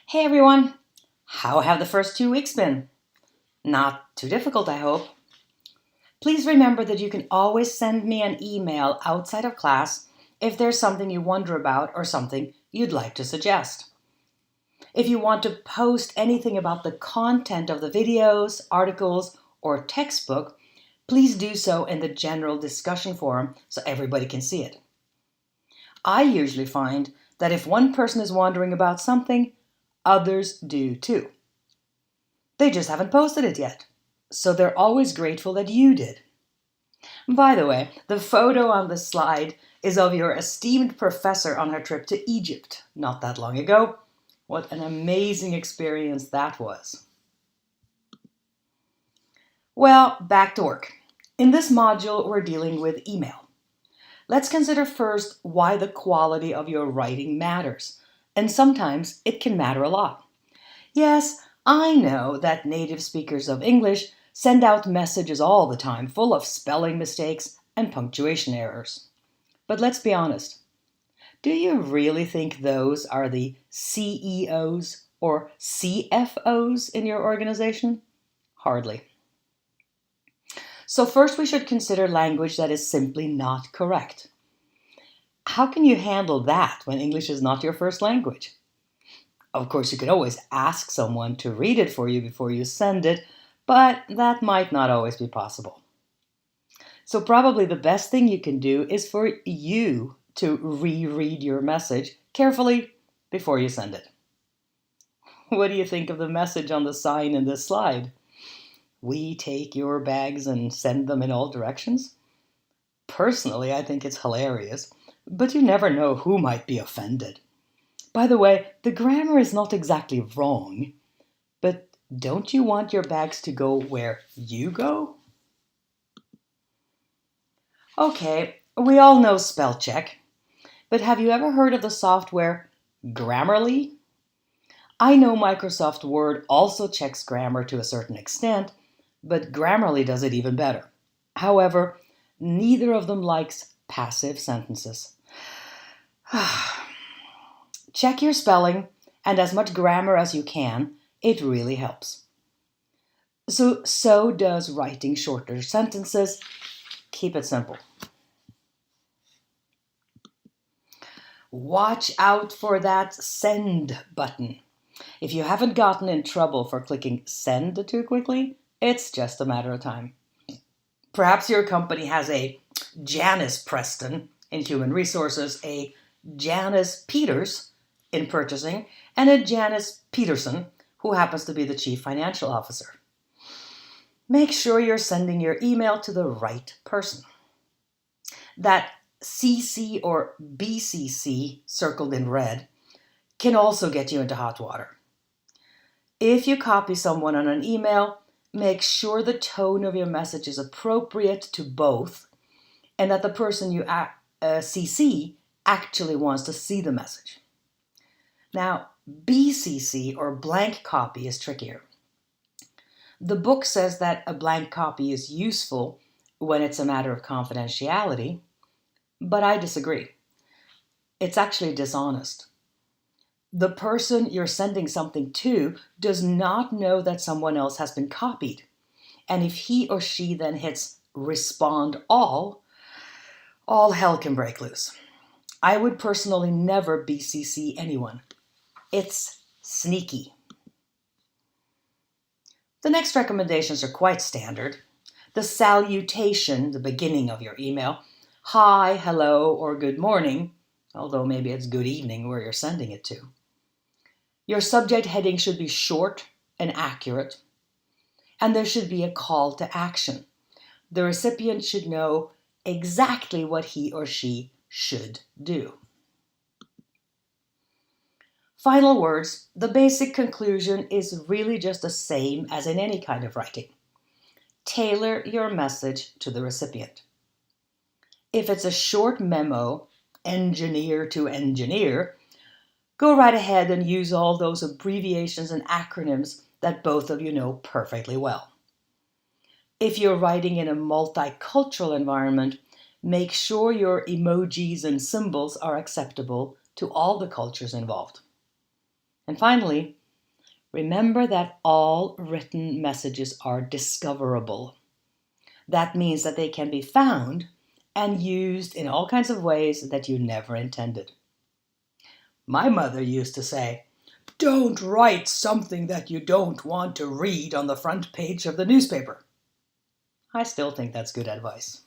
Hey everyone! How have the first 2 weeks been? Not too difficult, I hope. Please remember that you can always send me an email outside of class if there's something you wonder about or something you'd like to suggest. If you want to post anything about the content of the videos, articles, or textbook, please do so in the general discussion forum so everybody can see it. I usually find that if one person is wondering about something, others do too. They just haven't posted it yet, so they're always grateful that you did. By the way, the photo on the slide is of your esteemed professor on her trip to Egypt not that long ago. What an amazing experience that was. Well, back to work. In this module, we're dealing with email. Let's consider first why the quality of your writing matters, and sometimes it can matter a lot. Yes, I know that native speakers of English send out messages all the time full of spelling mistakes and punctuation errors. But let's be honest. Do you really think those are the CEOs or CFOs in your organization? Hardly. So first we should consider language that is simply not correct. How can you handle that when English is not your first language? Of course, you can always ask someone to read it for you before you send it, but that might not always be possible. So probably the best thing you can do is for you to reread your message carefully before you send it. What do you think of the message on the sign in this slide? We take your bags and send them in all directions? Personally, I think it's hilarious, but you never know who might be offended. By the way, the grammar is not exactly wrong, but don't you want your bags to go where you go? Okay, we all know spell check, but have you ever heard of the software Grammarly? I know Microsoft Word also checks grammar to a certain extent, but Grammarly does it even better. However, neither of them likes passive sentences. Check your spelling and as much grammar as you can. It really helps. So does writing shorter sentences. Keep it simple. Watch out for that send button. If you haven't gotten in trouble for clicking send too quickly, it's just a matter of time. Perhaps your company has a Janice Preston in human resources, a Janice Peters in purchasing, and a Janice Peterson who happens to be the chief financial officer. Make sure you're sending your email to the right person. That CC or BCC circled in red can also get you into hot water. If you copy someone on an email, make sure the tone of your message is appropriate to both and that the person you CC actually wants to see the message. Now, BCC or blank copy is trickier. The book says that a blank copy is useful when it's a matter of confidentiality, but I disagree. It's actually dishonest. The person you're sending something to does not know that someone else has been copied. And if he or she then hits respond all hell can break loose. I would personally never BCC anyone. It's sneaky. The next recommendations are quite standard. The salutation, the beginning of your email, hi, hello, or good morning, although maybe it's good evening where you're sending it to. Your subject heading should be short and accurate, and there should be a call to action. The recipient should know exactly what he or she should do. Final words, the basic conclusion is really just the same as in any kind of writing. Tailor your message to the recipient. If it's a short memo, engineer to engineer, go right ahead and use all those abbreviations and acronyms that both of you know perfectly well. If you're writing in a multicultural environment, make sure your emojis and symbols are acceptable to all the cultures involved. And finally, Remember that all written messages are discoverable. That means that they can be found and used in all kinds of ways that you never intended. My mother used to say, "Don't write something that you don't want to read on the front page of the newspaper." I still think that's good advice.